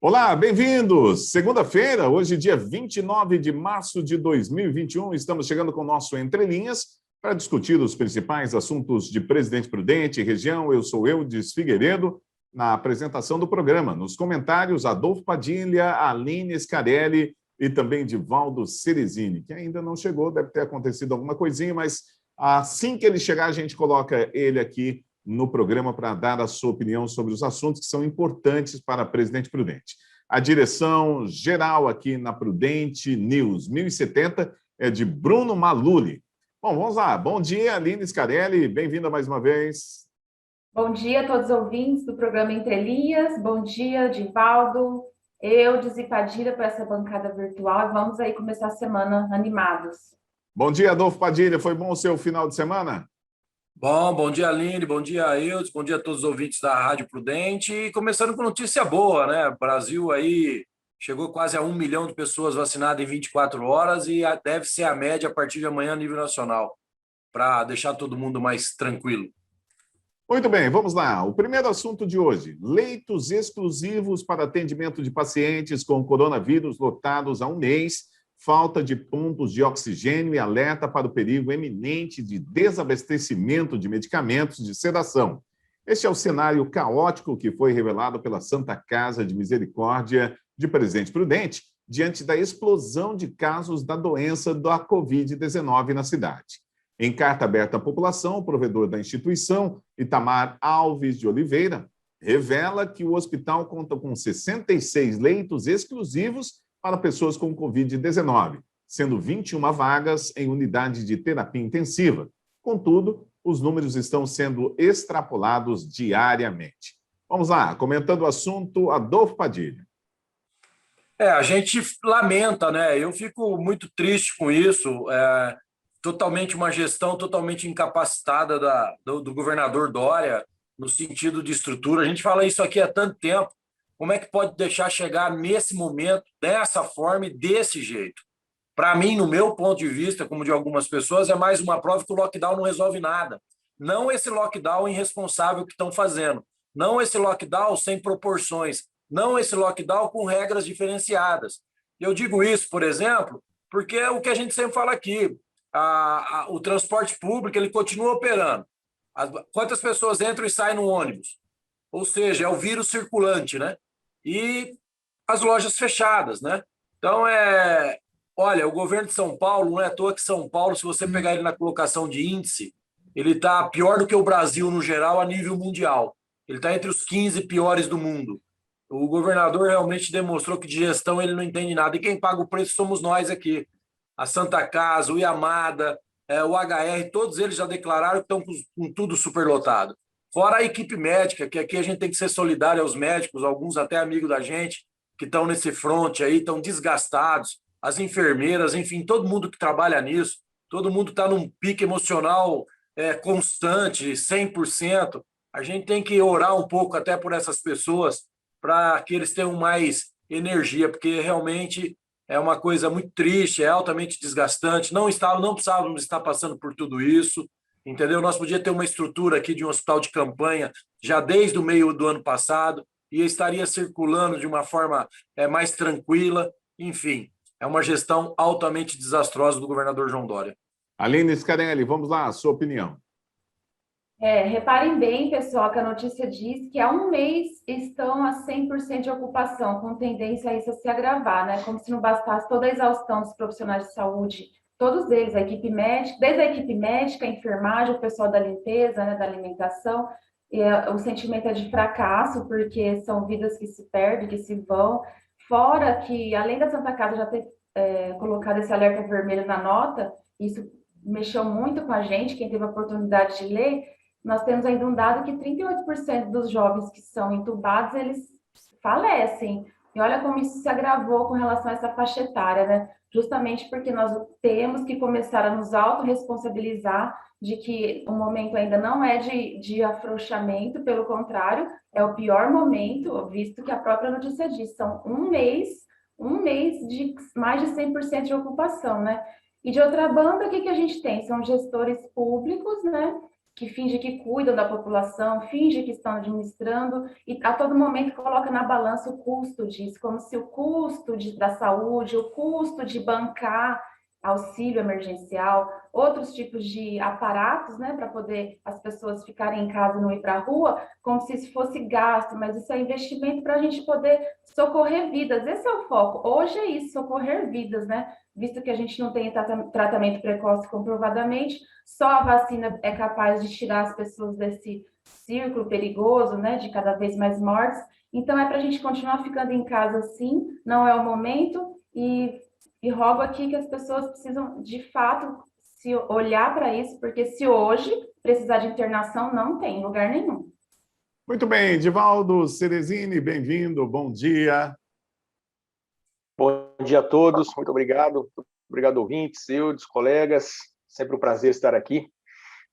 Olá, bem-vindos! Segunda-feira, hoje, dia 29 de março de 2021, estamos chegando com o nosso Entre Linhas para discutir os principais assuntos de Presidente Prudente e região. Eu sou Eudes Figueiredo, na apresentação do programa. Nos comentários, Adolfo Padilha, Aline Scarelli e também Divaldo Ceresini, que ainda não chegou, deve ter acontecido alguma coisinha, mas assim que ele chegar, a gente coloca ele aqui no programa para dar a sua opinião sobre os assuntos que são importantes para Presidente Prudente. A direção geral aqui na Prudente News 1070 é de Bruno Maluli. Bom, vamos lá. Bom dia, Aline Scarelli. Bem-vinda mais uma vez. Bom dia a todos os ouvintes do programa Entre Linhas. Bom dia, Divaldo, Eudes e Padilha, para essa bancada virtual. E vamos aí começar a semana animados. Bom dia, Adolfo Padilha. Foi bom o seu final de semana? Bom dia, Aline, bom dia, Eudes, bom dia a todos os ouvintes da Rádio Prudente. E começando com notícia boa, né? O Brasil aí chegou quase a 1 milhão de pessoas vacinadas em 24 horas e deve ser a média a partir de amanhã a nível nacional, para deixar todo mundo mais tranquilo. Muito bem, vamos lá. O primeiro assunto de hoje: leitos exclusivos para atendimento de pacientes com coronavírus lotados há um mês, falta de pontos de oxigênio e alerta para o perigo eminente de desabastecimento de medicamentos de sedação. Este é o cenário caótico que foi revelado pela Santa Casa de Misericórdia de Presidente Prudente diante da explosão de casos da doença da Covid-19 na cidade. Em carta aberta à população, o provedor da instituição, Itamar Alves de Oliveira, revela que o hospital conta com 66 leitos exclusivos para pessoas com Covid-19, sendo 21 vagas em unidade de terapia intensiva. Contudo, os números estão sendo extrapolados diariamente. Vamos lá, comentando o assunto, Adolfo Padilha. A gente lamenta, né? Eu fico muito triste com isso. Totalmente uma gestão totalmente incapacitada do governador Dória, no sentido de estrutura. A gente fala isso aqui há tanto tempo. Como é que pode deixar chegar nesse momento, dessa forma e desse jeito? Para mim, no meu ponto de vista, como de algumas pessoas, é mais uma prova que o lockdown não resolve nada. Não esse lockdown irresponsável que estão fazendo. Não esse lockdown sem proporções. Não esse lockdown com regras diferenciadas. Eu digo isso, por exemplo, porque é o que a gente sempre fala aqui. O transporte público ele continua operando. Quantas pessoas entram e saem no ônibus? Ou seja, é o vírus circulante, né? E as lojas fechadas, né? Então, olha, o governo de São Paulo, não é à toa que São Paulo, se você pegar ele na colocação de índice, ele está pior do que o Brasil no geral a nível mundial. Ele está entre os 15 piores do mundo. O governador realmente demonstrou que de gestão ele não entende nada. E quem paga o preço somos nós aqui. A Santa Casa, o Yamada, o HR, todos eles já declararam que estão com tudo superlotado. Fora a equipe médica, que aqui a gente tem que ser solidário aos médicos, alguns até amigos da gente, que estão nesse fronte aí, estão desgastados, as enfermeiras, enfim, todo mundo que trabalha nisso, todo mundo está num pique emocional constante, 100%. A gente tem que orar um pouco até por essas pessoas, para que eles tenham mais energia, porque realmente é uma coisa muito triste, é altamente desgastante. Não precisávamos estar passando por tudo isso, entendeu? Nós podíamos ter uma estrutura aqui de um hospital de campanha já desde o meio do ano passado e estaria circulando de uma forma mais tranquila. Enfim, é uma gestão altamente desastrosa do governador João Dória. Aline Scarelli, vamos lá, a sua opinião. Reparem bem, pessoal, que a notícia diz que há um mês estão a 100% de ocupação, com tendência a isso a se agravar, né? Como se não bastasse toda a exaustão dos profissionais de saúde, todos eles, a equipe médica, desde a equipe médica, a enfermagem, o pessoal da limpeza, né, da alimentação, o sentimento é de fracasso, porque são vidas que se perdem, que se vão, fora que, além da Santa Casa já ter colocado esse alerta vermelho na nota, isso mexeu muito com a gente, quem teve a oportunidade de ler. Nós temos ainda um dado que 38% dos jovens que são entubados, eles falecem. E olha como isso se agravou com relação a essa faixa etária, né? Justamente porque nós temos que começar a nos autorresponsabilizar de que o momento ainda não é de afrouxamento, pelo contrário, é o pior momento, visto que a própria notícia diz, são um mês de mais de 100% de ocupação, né? E de outra banda, o que a gente tem? São gestores públicos, né? que finge que cuidam da população, finge que estão administrando e a todo momento coloca na balança o custo disso, como se o custo da saúde, o custo de bancar auxílio emergencial, outros tipos de aparatos, né, para poder as pessoas ficarem em casa e não ir para a rua, como se isso fosse gasto, mas isso é investimento para a gente poder socorrer vidas. Esse é o foco. Hoje é isso, socorrer vidas, né? Visto que a gente não tem tratamento precoce comprovadamente, só a vacina é capaz de tirar as pessoas desse círculo perigoso, né, de cada vez mais mortes. Então, é para a gente continuar ficando em casa, sim, não é o momento, e rogo aqui que as pessoas precisam, de fato, se olhar para isso, porque se hoje precisar de internação, não tem em lugar nenhum. Muito bem, Divaldo Cerezini, bem-vindo, bom dia. Bom dia a todos, muito obrigado. Obrigado, ouvintes, Eudes, colegas, sempre um prazer estar aqui.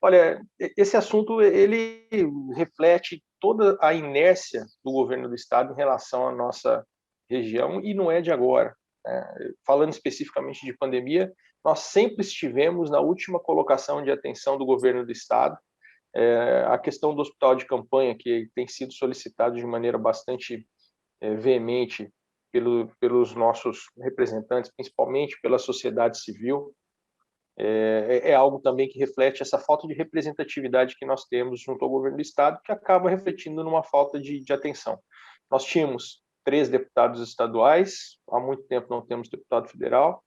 Olha, esse assunto, ele reflete toda a inércia do governo do Estado em relação à nossa região, e não é de agora. Falando especificamente de pandemia, nós sempre estivemos na última colocação de atenção do governo do Estado. A questão do hospital de campanha, que tem sido solicitado de maneira bastante veemente pelos nossos representantes, principalmente pela sociedade civil, é algo também que reflete essa falta de representatividade que nós temos junto ao governo do Estado, que acaba refletindo numa falta de atenção. Nós tínhamos 3 deputados estaduais, há muito tempo não temos deputado federal,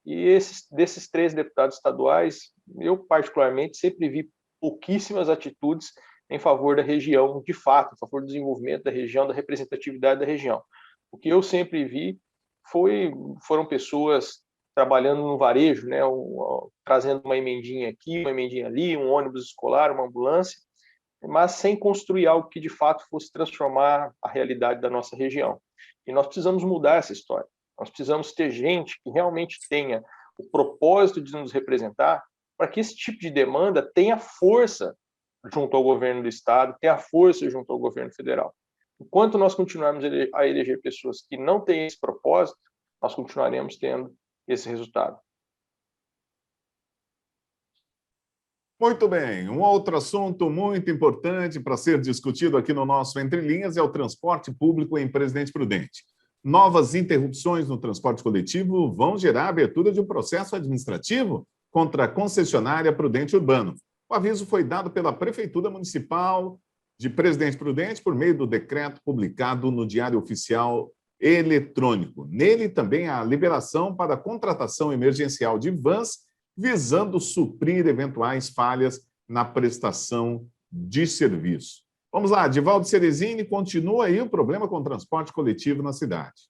e desses 3 deputados estaduais, eu particularmente sempre vi pouquíssimas atitudes em favor da região, de fato, em favor do desenvolvimento da região, da representatividade da região. O que eu sempre vi foram pessoas trabalhando no varejo, né, trazendo uma emendinha aqui, uma emendinha ali, um ônibus escolar, uma ambulância, mas sem construir algo que de fato fosse transformar a realidade da nossa região. E nós precisamos mudar essa história. Nós precisamos ter gente que realmente tenha o propósito de nos representar, para que esse tipo de demanda tenha força junto ao governo do Estado, tenha força junto ao governo federal. Enquanto nós continuarmos a eleger pessoas que não têm esse propósito, nós continuaremos tendo esse resultado. Muito bem, um outro assunto muito importante para ser discutido aqui no nosso Entre Linhas é o transporte público em Presidente Prudente. Novas interrupções no transporte coletivo vão gerar a abertura de um processo administrativo contra a concessionária Prudente Urbano. O aviso foi dado pela Prefeitura Municipal de Presidente Prudente por meio do decreto publicado no Diário Oficial Eletrônico. Nele também há a liberação para a contratação emergencial de vans, visando suprir eventuais falhas na prestação de serviço. Vamos lá, Divaldo Cerezini, continua aí o problema com o transporte coletivo na cidade.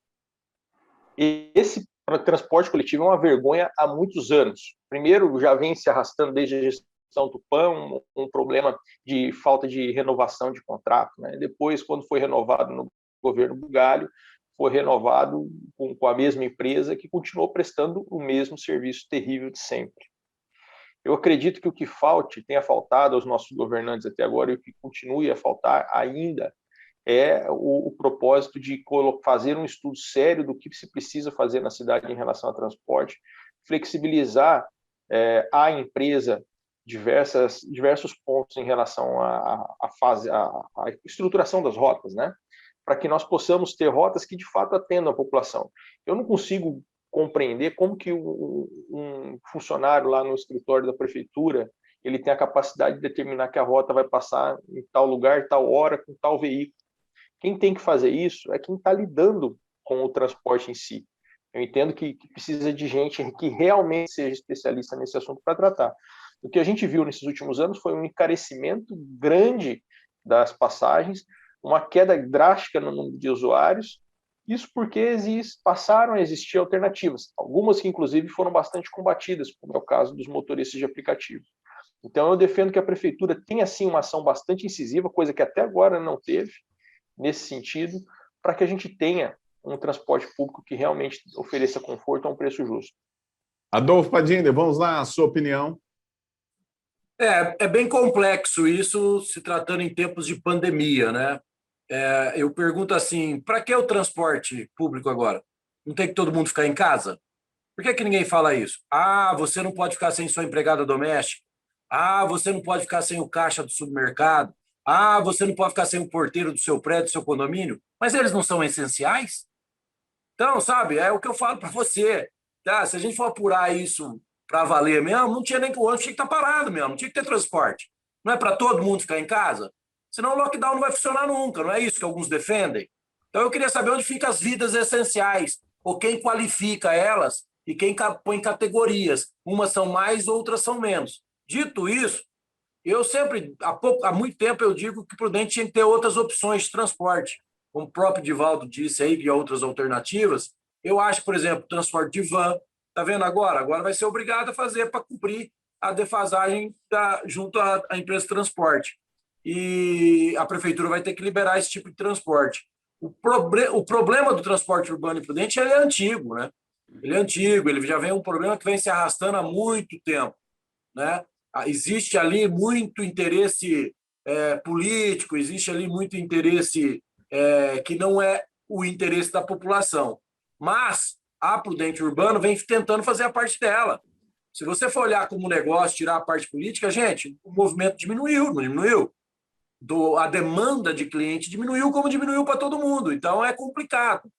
Esse transporte coletivo é uma vergonha há muitos anos. Primeiro, já vem se arrastando desde a gestão Tupã, um problema de falta de renovação de contrato, né? Depois, quando foi renovado no governo Bugalho, foi renovado com a mesma empresa que continuou prestando o mesmo serviço terrível de sempre. Eu acredito que o que tenha faltado aos nossos governantes até agora, e o que continue a faltar ainda, é o propósito de fazer um estudo sério do que se precisa fazer na cidade em relação ao transporte, flexibilizar a empresa diversos pontos em relação à estruturação das rotas, né? Para que nós possamos ter rotas que de fato atendam a população. Eu não consigo compreender como que um funcionário lá no escritório da prefeitura ele tem a capacidade de determinar que a rota vai passar em tal lugar, tal hora, com tal veículo. Quem tem que fazer isso é quem está lidando com o transporte em si. Eu entendo que precisa de gente que realmente seja especialista nesse assunto para tratar. O que a gente viu nesses últimos anos foi um encarecimento grande das passagens, uma queda drástica no número de usuários, isso porque passaram a existir alternativas, algumas que inclusive foram bastante combatidas, como é o caso dos motoristas de aplicativo. Então eu defendo que a prefeitura tenha sim uma ação bastante incisiva, coisa que até agora não teve, nesse sentido, para que a gente tenha um transporte público que realmente ofereça conforto a um preço justo. Adolfo Padilha, vamos lá, a sua opinião. É bem complexo isso, se tratando em tempos de pandemia, né? Eu pergunto assim, para que o transporte público agora? Não tem que todo mundo ficar em casa? Por que ninguém fala isso? Ah, você não pode ficar sem sua empregada doméstica? Ah, você não pode ficar sem o caixa do supermercado. Ah, você não pode ficar sem o porteiro do seu prédio, do seu condomínio. Mas eles não são essenciais? Então, sabe, é o que eu falo para você. Tá? Se a gente for apurar isso para valer mesmo, não tinha nem que o ônibus tinha que estar parado mesmo, não tinha que ter transporte. Não é para todo mundo ficar em casa? Senão o lockdown não vai funcionar nunca, não é isso que alguns defendem? Então eu queria saber onde ficam as vidas essenciais, ou quem qualifica elas e quem põe categorias. Umas são mais, outras são menos. Dito isso, eu sempre, há muito tempo, eu digo que Prudente tinha que ter outras opções de transporte. Como o próprio Divaldo disse aí, que há outras alternativas. Eu acho, por exemplo, transporte de van, está vendo agora? Agora vai ser obrigado a fazer para cumprir a defasagem junto à empresa de transporte. E a prefeitura vai ter que liberar esse tipo de transporte. O problema do transporte urbano e Prudente ele é antigo, né? Ele é antigo, ele já vem um problema que vem se arrastando há muito tempo, né? Existe ali muito interesse político, existe ali muito interesse que não é o interesse da população. Mas a Prudente Urbano vem tentando fazer a parte dela. Se você for olhar como negócio, tirar a parte política, gente, o movimento diminuiu, não diminuiu? A demanda de cliente diminuiu como diminuiu para todo mundo. Então, é complicado.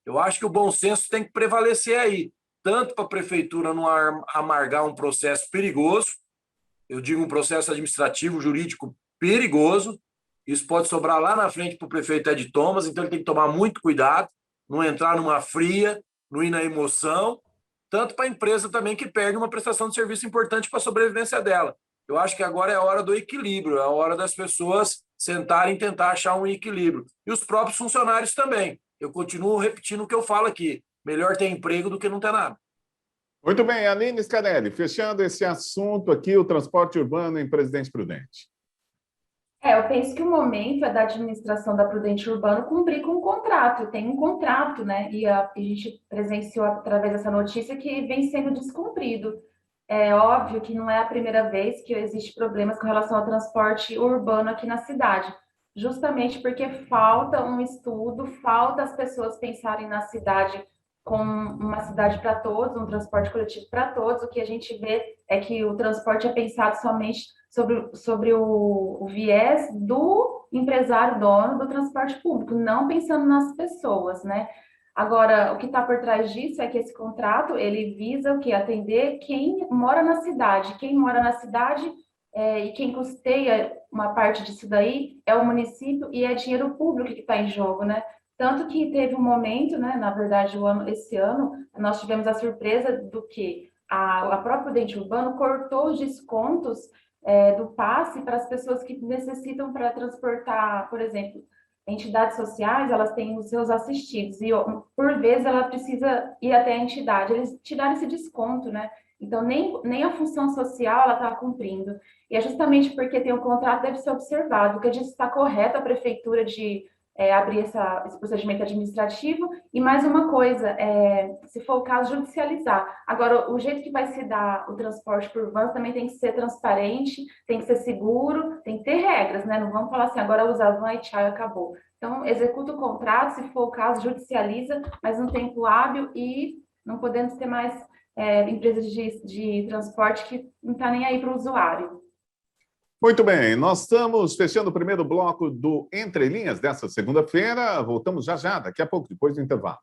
Eu acho que o bom senso tem que prevalecer aí, tanto para a prefeitura não amargar um processo perigoso, eu digo um processo administrativo, jurídico perigoso, isso pode sobrar lá na frente para o prefeito Ed Thomas, então ele tem que tomar muito cuidado, não entrar numa fria, não ir na emoção, tanto para a empresa também que perde uma prestação de serviço importante para a sobrevivência dela. Eu acho que agora é a hora do equilíbrio, é a hora das pessoas sentarem e tentar achar um equilíbrio. E os próprios funcionários também. Eu continuo repetindo o que eu falo aqui. Melhor ter emprego do que não ter nada. Muito bem, Aline Scarelli, fechando esse assunto aqui, o transporte urbano em Presidente Prudente. Eu penso que o momento é da administração da Prudente Urbano cumprir com o contrato. Tem um contrato, né? E a gente presenciou através dessa notícia que vem sendo descumprido. É óbvio que não é a primeira vez que existe problemas com relação ao transporte urbano aqui na cidade, justamente porque falta um estudo, falta as pessoas pensarem na cidade como uma cidade para todos, um transporte coletivo para todos. O que a gente vê é que o transporte é pensado somente sobre o viés do empresário dono do transporte público, não pensando nas pessoas, né? Agora, o que está por trás disso é que esse contrato, ele visa o quê? Atender quem mora na cidade. Quem mora na cidade e quem custeia uma parte disso daí é o município e é dinheiro público que está em jogo, né? Tanto que teve um momento, né? Na verdade, esse ano, nós tivemos a surpresa do que a própria Prudente Urbano cortou os descontos do passe para as pessoas que necessitam para transportar, por exemplo, entidades sociais, elas têm os seus assistidos, e por vezes ela precisa ir até a entidade, eles tiraram esse desconto, né? Então, nem a função social ela está cumprindo. E é justamente porque tem um contrato, deve ser observado, que a gente está correto a prefeitura de abrir esse procedimento administrativo, e mais uma coisa, se for o caso, judicializar. Agora, o jeito que vai se dar o transporte por vans também tem que ser transparente, tem que ser seguro, tem que ter regras, né? Não vamos falar assim, agora usa a van e tchau, acabou. Então, executa o contrato, se for o caso, judicializa, mas no tempo hábil, e não podemos ter mais empresas de transporte que não está nem aí para o usuário. Muito bem, nós estamos fechando o primeiro bloco do Entre Linhas dessa segunda-feira. Voltamos já, daqui a pouco, depois do intervalo.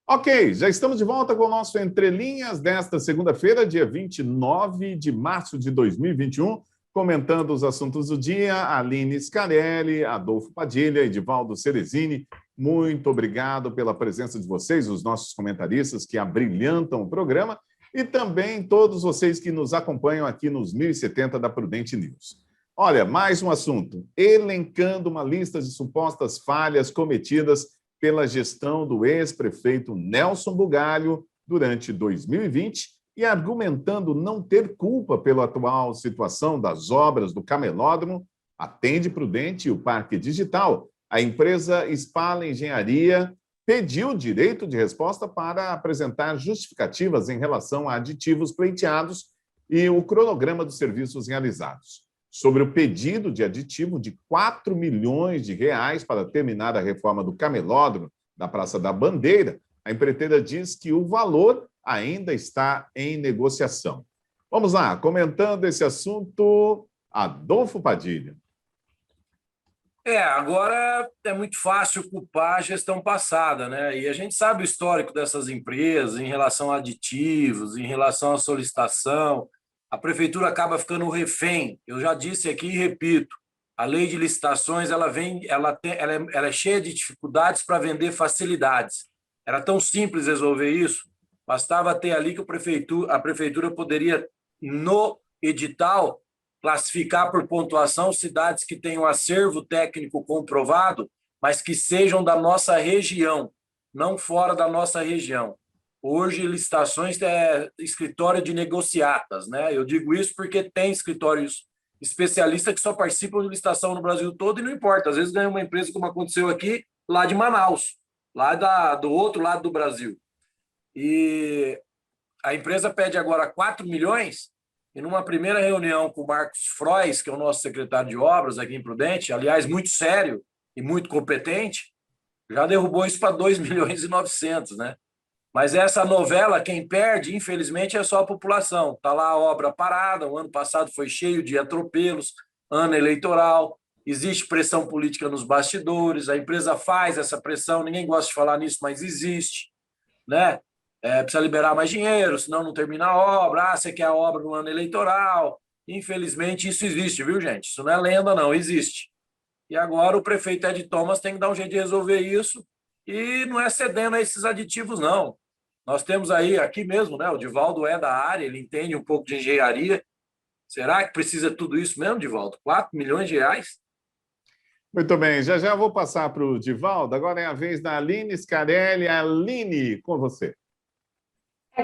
Ok, já estamos de volta com o nosso Entre Linhas desta segunda-feira, dia 29 de março de 2021, comentando os assuntos do dia, Aline Scarelli, Adolfo Padilha, Edivaldo Cerezini. Muito obrigado pela presença de vocês, os nossos comentaristas que abrilhantam o programa, e também todos vocês que nos acompanham aqui nos 1070 da Prudente News. Olha, mais um assunto, elencando uma lista de supostas falhas cometidas pela gestão do ex-prefeito Nelson Bugalho durante 2020 e argumentando não ter culpa pela atual situação das obras do camelódromo, Atende Prudente e o Parque Digital. A empresa Spala Engenharia pediu direito de resposta para apresentar justificativas em relação a aditivos pleiteados e o cronograma dos serviços realizados. Sobre o pedido de aditivo de 4 milhões de reais para terminar a reforma do camelódromo da Praça da Bandeira, a empreiteira diz que o valor ainda está em negociação. Vamos lá, comentando esse assunto, Adolfo Padilha. Agora é muito fácil culpar a gestão passada, né? E a gente sabe o histórico dessas empresas em relação a aditivos, em relação à solicitação. A prefeitura acaba ficando refém. Eu já disse aqui e repito, a lei de licitações ela é cheia de dificuldades para vender facilidades. Era tão simples resolver isso, bastava ter ali que a prefeitura poderia, no edital, classificar por pontuação cidades que tenham acervo técnico comprovado, mas que sejam da nossa região, não fora da nossa região. Hoje, licitações é escritório de negociatas, né? Eu digo isso porque tem escritórios especialistas que só participam de licitação no Brasil todo e não importa. Às vezes ganha uma empresa, como aconteceu aqui, lá de Manaus, lá do outro lado do Brasil. E a empresa pede agora 4 milhões. E numa primeira reunião com o Marcos Frois, que é o nosso secretário de obras aqui em Prudente, aliás, muito sério e muito competente, já derrubou isso para 2 milhões e 900, né? Mas essa novela, quem perde, infelizmente, é só a população. Está lá a obra parada, o ano passado foi cheio de atropelos, ano eleitoral, existe pressão política nos bastidores, a empresa faz essa pressão, ninguém gosta de falar nisso, mas existe, né? Precisa liberar mais dinheiro, senão não termina a obra. Você quer a obra no ano eleitoral. Infelizmente, isso existe, viu, gente? Isso não é lenda, não, existe. E agora o prefeito Ed Thomas tem que dar um jeito de resolver isso e não é cedendo a esses aditivos, não. Nós temos aí, aqui mesmo, né? O Divaldo é da área, ele entende um pouco de engenharia. Será que precisa tudo isso mesmo, Divaldo? 4 milhões de reais? Muito bem, já vou passar para o Divaldo. Agora é a vez da Aline Scarelli. Aline, com você.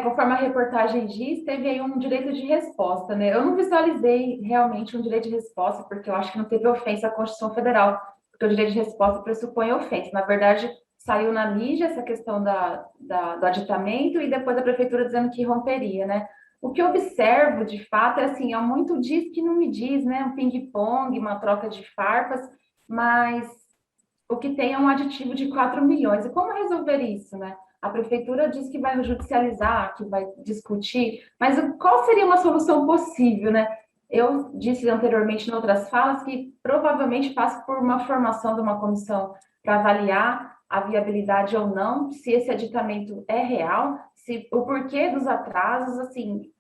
Conforme a reportagem diz, teve aí um direito de resposta, né? Eu não visualizei realmente um direito de resposta, porque eu acho que não teve ofensa à Constituição Federal, porque o direito de resposta pressupõe ofensa. Na verdade, saiu na mídia essa questão do aditamento e depois a prefeitura dizendo que romperia, né? O que eu observo, de fato, é assim, é muito diz que não me diz, né? Um ping-pong, uma troca de farpas, mas o que tem é um aditivo de 4 milhões. E como resolver isso, né? A prefeitura diz que vai judicializar, que vai discutir, mas qual seria uma solução possível, né? Eu disse anteriormente em outras falas que provavelmente passa por uma formação de uma comissão para avaliar a viabilidade ou não, se esse aditamento é real, se o porquê dos atrasos, assim,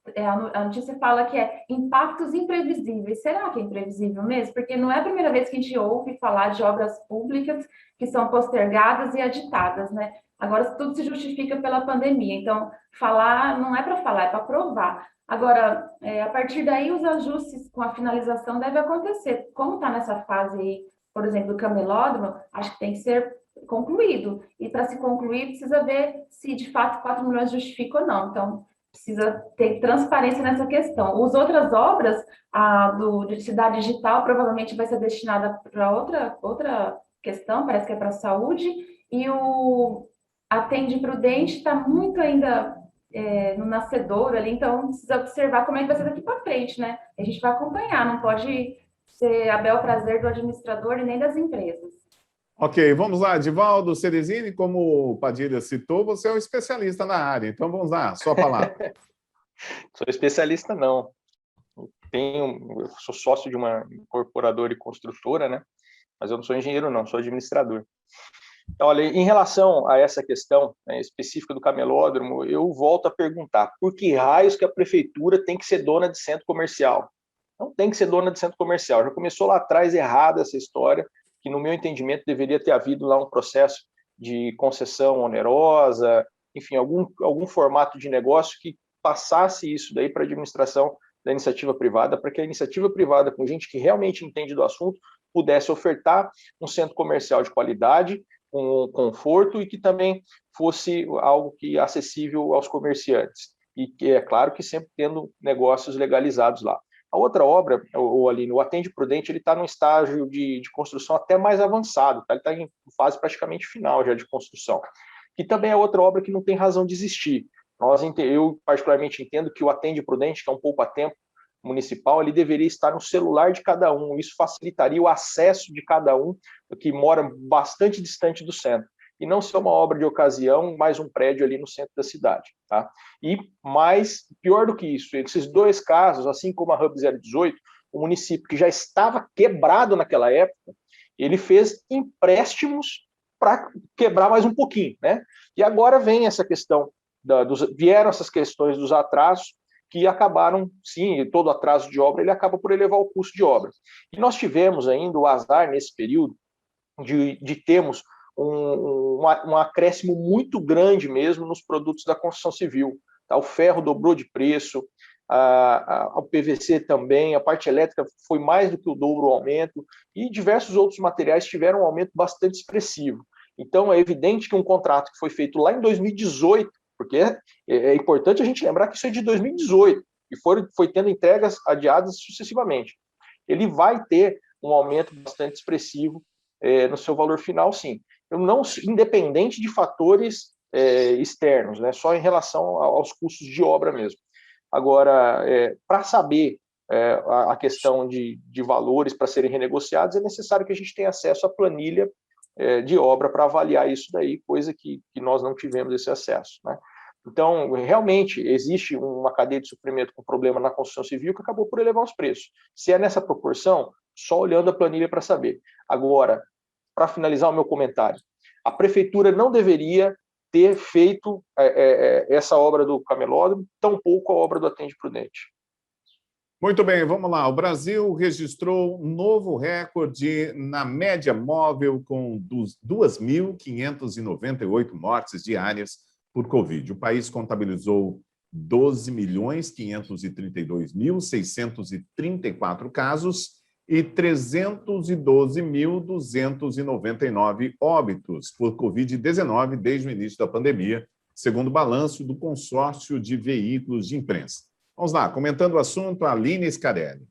a notícia fala que é impactos imprevisíveis. Será que é imprevisível mesmo? Porque não é a primeira vez que a gente ouve falar de obras públicas que são postergadas e aditadas, né? Agora, tudo se justifica pela pandemia. Então, falar não é para falar, é para provar. Agora, a partir daí, os ajustes com a finalização devem acontecer. Como está nessa fase aí, por exemplo, do camelódromo, acho que tem que ser concluído. E para se concluir, precisa ver se de fato 4 milhões justifica ou não. Então, precisa ter transparência nessa questão. As outras obras, de Cidade Digital, provavelmente vai ser destinada para outra questão, parece que é para a saúde, e o Atende Prudente está muito ainda no nascedouro ali, então precisa observar como é que vai ser daqui para frente, né? A gente vai acompanhar, não pode ser a bel prazer do administrador e nem das empresas. Ok, vamos lá, Divaldo Ceresini, como o Padilha citou, você é um especialista na área, então vamos lá, sua palavra. Sou especialista, não. Eu sou sócio de uma incorporadora e construtora, né? Mas eu não sou engenheiro, não, sou administrador. Então, olha, em relação a essa questão, né, específica do camelódromo, eu volto a perguntar, por que raios que a prefeitura tem que ser dona de centro comercial? Não tem que ser dona de centro comercial. Já começou lá atrás errada essa história, que no meu entendimento deveria ter havido lá um processo de concessão onerosa, enfim, algum formato de negócio que passasse isso daí para a administração da iniciativa privada, para que a iniciativa privada, com gente que realmente entende do assunto, pudesse ofertar um centro comercial de qualidade, com conforto e que também fosse algo que acessível aos comerciantes. E que é claro que sempre tendo negócios legalizados lá. A outra obra, ali no Atende Prudente, ele está num estágio de construção até mais avançado, tá? Ele está em fase praticamente final já de construção. Que também é outra obra que não tem razão de existir. Eu particularmente entendo que o Atende Prudente, que é um poupa-tempo municipal, ele deveria estar no celular de cada um. Isso facilitaria o acesso de cada um que mora bastante distante do centro. e não ser uma obra de ocasião, mais um prédio ali no centro da cidade. Tá? E mais, pior do que isso, esses dois casos, assim como a Hub 018, o município que já estava quebrado naquela época, ele fez empréstimos para quebrar mais um pouquinho, né? E agora vem essa questão, vieram essas questões dos atrasos, que acabaram, sim, todo atraso de obra, ele acaba por elevar o custo de obra. E nós tivemos ainda o azar, nesse período, de termos um acréscimo muito grande mesmo nos produtos da construção civil. Tá? O ferro dobrou de preço, o PVC também, a parte elétrica foi mais do que o dobro o aumento, e diversos outros materiais tiveram um aumento bastante expressivo. Então, é evidente que um contrato que foi feito lá em 2018, porque é importante a gente lembrar que isso é de 2018, e foi tendo entregas adiadas sucessivamente. Ele vai ter um aumento bastante expressivo no seu valor final, sim. Não, independente de fatores externos, né, só em relação aos custos de obra mesmo. Agora, para saber a questão de valores para serem renegociados, é necessário que a gente tenha acesso à planilha de obra para avaliar isso daí, coisa que nós não tivemos esse acesso, né? Então, realmente, existe uma cadeia de suprimento com problema na construção civil que acabou por elevar os preços. Se é nessa proporção, só olhando a planilha para saber. Agora, para finalizar o meu comentário, a prefeitura não deveria ter feito essa obra do camelódromo, tampouco a obra do Atende Prudente. Muito bem, vamos lá. O Brasil registrou um novo recorde na média móvel, com 2.598 mortes diárias por Covid. O país contabilizou 12.532.634 casos e 312.299 óbitos por Covid-19 desde o início da pandemia, segundo o balanço do consórcio de veículos de imprensa. Vamos lá, comentando o assunto, a Aline Scarelli.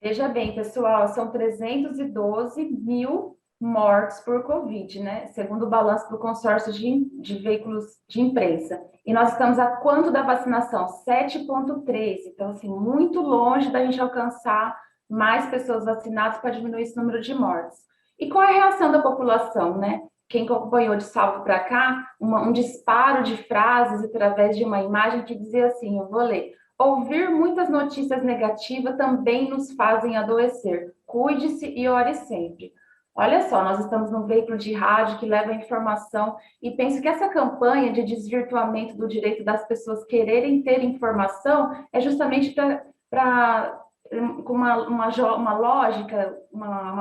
Veja bem, pessoal, são 312 mil mortes por Covid, né? Segundo o balanço do consórcio de veículos de imprensa. E nós estamos a quanto da vacinação? 7,13. Então, assim, muito longe da gente alcançar mais pessoas vacinadas para diminuir esse número de mortes. E qual é a reação da população, né? Quem acompanhou de salto para cá, um disparo de frases através de uma imagem que dizia assim, eu vou ler: ouvir muitas notícias negativas também nos fazem adoecer. Cuide-se e ore sempre. Olha só, nós estamos num veículo de rádio que leva informação, e penso que essa campanha de desvirtuamento do direito das pessoas quererem ter informação é justamente com uma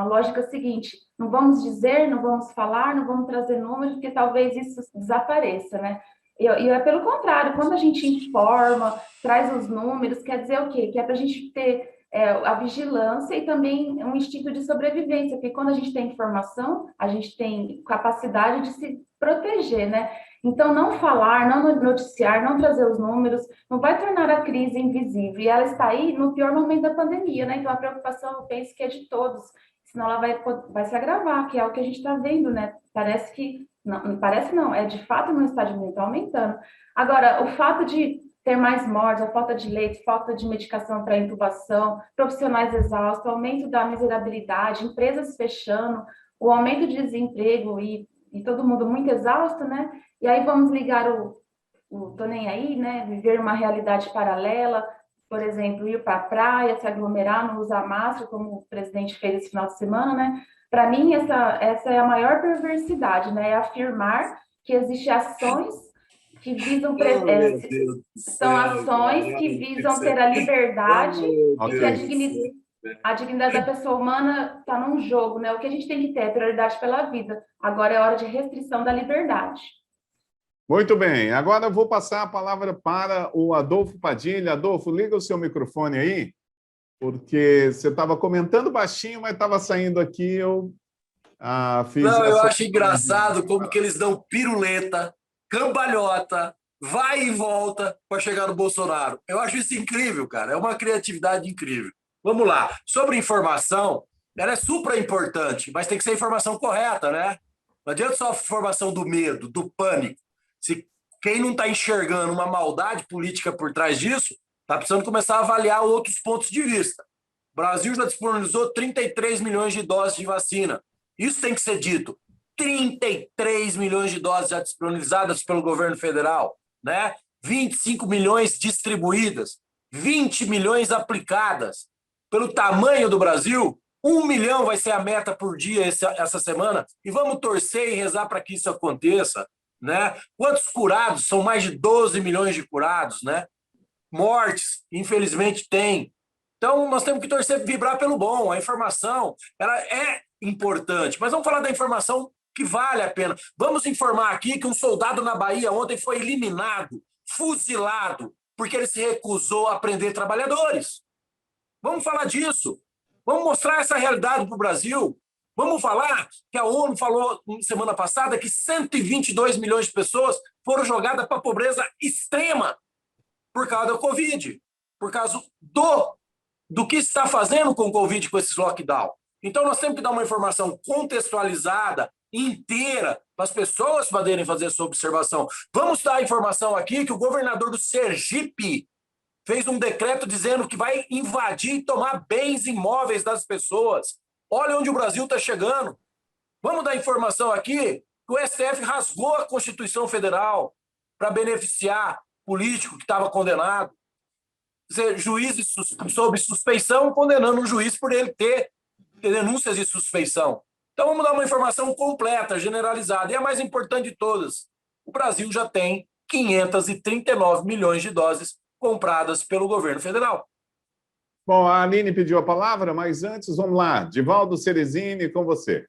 lógica seguinte: não vamos dizer, não vamos falar, não vamos trazer números, porque talvez isso desapareça, né? E é pelo contrário, quando a gente informa, traz os números, quer dizer o quê? Que é para a gente ter a vigilância e também um instinto de sobrevivência, porque quando a gente tem informação, a gente tem capacidade de se proteger, né? Então, não falar, não noticiar, não trazer os números, não vai tornar a crise invisível. E ela está aí no pior momento da pandemia, né? Então, a preocupação, eu penso que é de todos, senão ela vai se agravar, que é o que a gente está vendo, né? Parece que, não, parece não, de fato não está diminuindo, está aumentando. Agora, o fato de ter mais mortes, a falta de leite, falta de medicação para intubação, profissionais exaustos, aumento da miserabilidade, empresas fechando, o aumento de desemprego e todo mundo muito exausto, né? E aí vamos ligar tô nem aí, né? Viver uma realidade paralela, por exemplo, ir para a praia, se aglomerar, não usar máscara, como o presidente fez esse final de semana, né? Para mim, essa é a maior perversidade, né? É afirmar que existem ações que visam são ações que visam ter a liberdade e que a dignidade da pessoa humana está num jogo, né? O que a gente tem que ter é prioridade pela vida. Agora é hora de restrição da liberdade. Muito bem, agora eu vou passar a palavra para o Adolfo Padilha. Adolfo, liga o seu microfone aí, porque você estava comentando baixinho, mas estava saindo aqui, eu fiz... Não, eu acho engraçado como que eles dão piruleta, cambalhota, vai e volta para chegar no Bolsonaro. Eu acho isso incrível, cara. É uma criatividade incrível. Vamos lá. Sobre informação, ela é super importante, mas tem que ser a informação correta, né? Não adianta só a informação do medo, do pânico. Se quem não está enxergando uma maldade política por trás disso, está precisando começar a avaliar outros pontos de vista. O Brasil já disponibilizou 33 milhões de doses de vacina. Isso tem que ser dito. 33 milhões de doses já disponibilizadas pelo governo federal, né? 25 milhões distribuídas, 20 milhões aplicadas. Pelo tamanho do Brasil, 1 milhão vai ser a meta por dia essa semana, e vamos torcer e rezar para que isso aconteça, né? Quantos curados? São mais de 12 milhões de curados, né? Mortes, infelizmente, tem. Então, nós temos que torcer, vibrar pelo bom. A informação, ela é importante, mas vamos falar da informação que vale a pena. Vamos informar aqui que um soldado na Bahia ontem foi eliminado, fuzilado, porque ele se recusou a prender trabalhadores. Vamos falar disso. Vamos mostrar essa realidade para o Brasil. Vamos falar que a ONU falou semana passada que 122 milhões de pessoas foram jogadas para a pobreza extrema por causa da Covid, por causa do que está fazendo com o Covid, com esses lockdown. Então, nós temos que dar uma informação contextualizada, inteira, para as pessoas poderem fazer sua observação. Vamos dar a informação aqui que o governador do Sergipe fez um decreto dizendo que vai invadir e tomar bens imóveis das pessoas. Olha onde o Brasil está chegando. Vamos dar informação aqui que o STF rasgou a Constituição Federal para beneficiar político que estava condenado. Quer dizer, juízes sob suspeição condenando um juiz por ele ter denúncias de suspeição. Então vamos dar uma informação completa, generalizada. E a mais importante de todas, o Brasil já tem 539 milhões de doses compradas pelo governo federal. Bom, a Aline pediu a palavra, mas antes, vamos lá. Divaldo Ceresini, com você.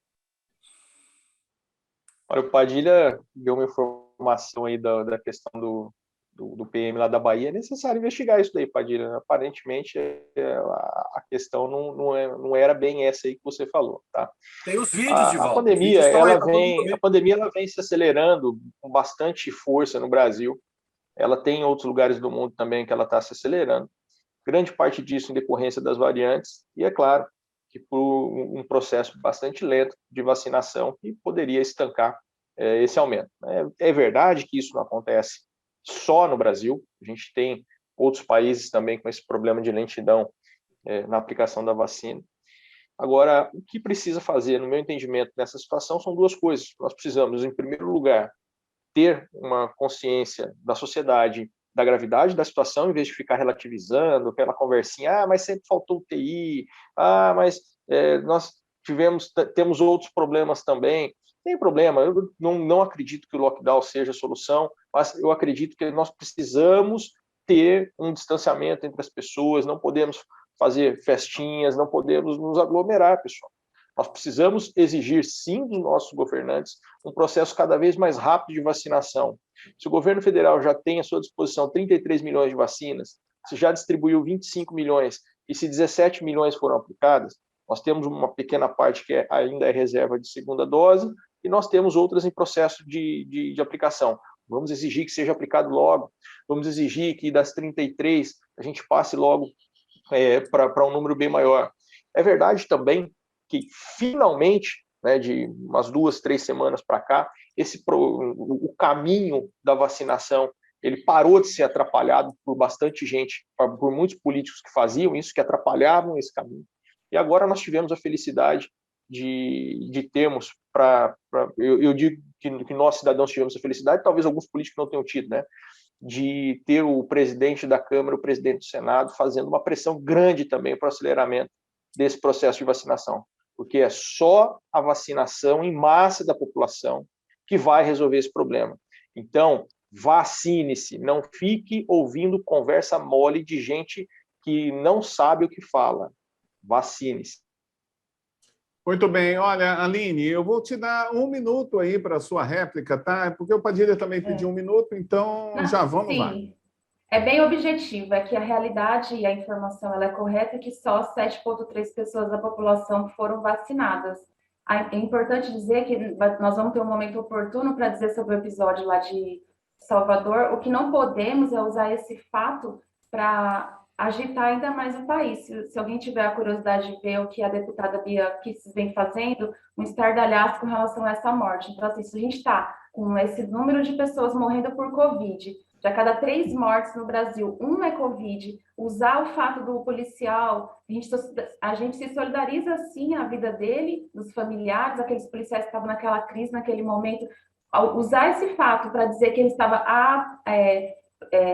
Olha, o Padilha deu uma informação aí da questão do PM lá da Bahia. É necessário investigar isso daí, Padilha. Aparentemente, a questão não era bem essa aí que você falou, tá? Tem os vídeos, Divaldo. A pandemia ela vem se acelerando com bastante força no Brasil. Ela tem em outros lugares do mundo também que ela está se acelerando. Grande parte disso em decorrência das variantes, e é claro que por um processo bastante lento de vacinação que poderia estancar esse aumento. É verdade que isso não acontece só no Brasil, a gente tem outros países também com esse problema de lentidão na aplicação da vacina. Agora, o que precisa fazer, no meu entendimento, nessa situação, são duas coisas. Nós precisamos, em primeiro lugar, ter uma consciência da sociedade da gravidade da situação, em vez de ficar relativizando aquela conversinha, mas sempre faltou UTI, mas nós temos outros problemas também. Tem problema, eu não acredito que o lockdown seja a solução, mas eu acredito que nós precisamos ter um distanciamento entre as pessoas, não podemos fazer festinhas, não podemos nos aglomerar, pessoal. Nós precisamos exigir, sim, dos nossos governantes um processo cada vez mais rápido de vacinação. Se o governo federal já tem à sua disposição 33 milhões de vacinas, se já distribuiu 25 milhões e se 17 milhões foram aplicadas, nós temos uma pequena parte que ainda é reserva de segunda dose e nós temos outras em processo de aplicação. Vamos exigir que seja aplicado logo, vamos exigir que das 33 a gente passe logo para um número bem maior. É verdade também que finalmente, de umas 2, 3 semanas para cá, o caminho da vacinação ele parou de ser atrapalhado por bastante gente, por muitos políticos que faziam isso, que atrapalhavam esse caminho. E agora nós tivemos a felicidade de termos, eu digo que nós cidadãos tivemos a felicidade, talvez alguns políticos não tenham tido, de ter o presidente da Câmara, o presidente do Senado, fazendo uma pressão grande também para o aceleramento desse processo de vacinação, porque é só a vacinação em massa da população que vai resolver esse problema. Então, vacine-se, não fique ouvindo conversa mole de gente que não sabe o que fala. Vacine-se. Muito bem. Olha, Aline, eu vou te dar 1 minuto aí para a sua réplica, tá? Porque o Padilha também pediu 1 minuto, então já vamos lá. Sim. É bem objetivo, é que a realidade e a informação ela é correta, que só 7,3 pessoas da população foram vacinadas. É importante dizer que nós vamos ter um momento oportuno para dizer sobre o episódio lá de Salvador. O que não podemos é usar esse fato para agitar ainda mais o país. Se alguém tiver a curiosidade de ver o que a deputada Bia Kicis vem fazendo, um estardalhaço com relação a essa morte. Então, assim, se a gente está com esse número de pessoas morrendo por Covid, de a cada 3 mortes no Brasil, 1 é Covid, usar o fato do policial, a gente se solidariza, sim, a vida dele, dos familiares, aqueles policiais que estavam naquela crise, naquele momento, usar esse fato para dizer que ele estava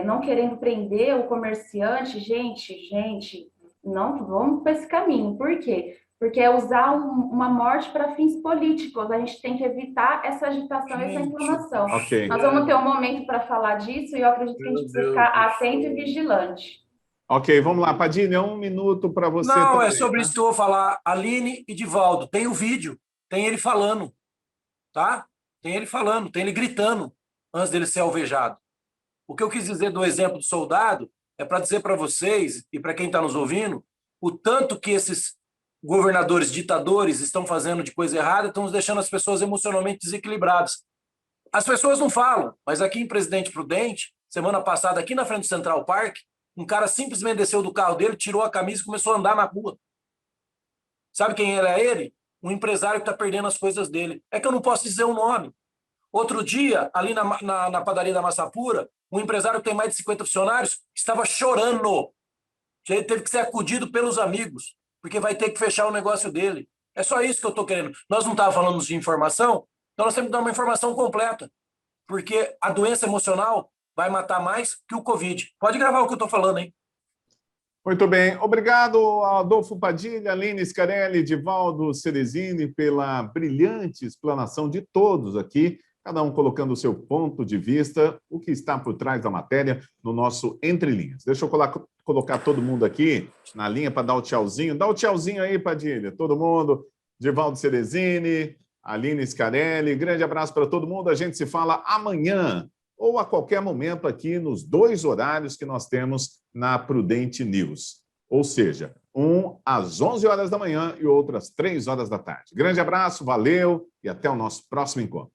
não querendo prender o comerciante, gente, não vamos para esse caminho. Por quê? Porque é usar uma morte para fins políticos. A gente tem que evitar essa agitação, essa inflamação. Okay. Nós vamos ter um momento para falar disso e eu acredito que a gente precisa ficar atento e vigilante. Ok, vamos lá. Padilha, 1 minuto para você. Não, também, é sobre isso que eu vou falar. Aline e Divaldo, tem o vídeo, tem ele falando, tá? Tem ele falando, tem ele gritando antes dele ser alvejado. O que eu quis dizer do exemplo do soldado é para dizer para vocês e para quem está nos ouvindo o tanto que esses governadores ditadores estão fazendo de coisa errada, estão deixando as pessoas emocionalmente desequilibradas. As pessoas não falam, mas aqui em Presidente Prudente, semana passada, aqui na frente do Central Park, um cara simplesmente desceu do carro dele, tirou a camisa e começou a andar na rua. Sabe quem é ele? Um empresário que está perdendo as coisas dele. É que eu não posso dizer o nome. Outro dia, ali na padaria da Massa Pura, um empresário que tem mais de 50 funcionários estava chorando. Ele teve que ser acudido pelos amigos, porque vai ter que fechar o negócio dele. É só isso que eu estou querendo. Nós não estávamos falando de informação, então nós temos que dar uma informação completa, porque a doença emocional vai matar mais que o Covid. Pode gravar o que eu estou falando, hein? Muito bem. Obrigado, Adolfo Padilha, Aline Scarelli, Divaldo Ceresini, pela brilhante explanação de todos aqui, cada um colocando o seu ponto de vista, o que está por trás da matéria no nosso Entre Linhas. Deixa eu colocar todo mundo aqui na linha para dar o tchauzinho. Dá o tchauzinho aí, Padilha. Todo mundo. Divaldo Ceresini, Aline Scarelli. Grande abraço para todo mundo. A gente se fala amanhã ou a qualquer momento aqui nos 2 horários que nós temos na Prudente News. Ou seja, um às 11 horas da manhã e outro às 3 horas da tarde. Grande abraço, valeu e até o nosso próximo encontro.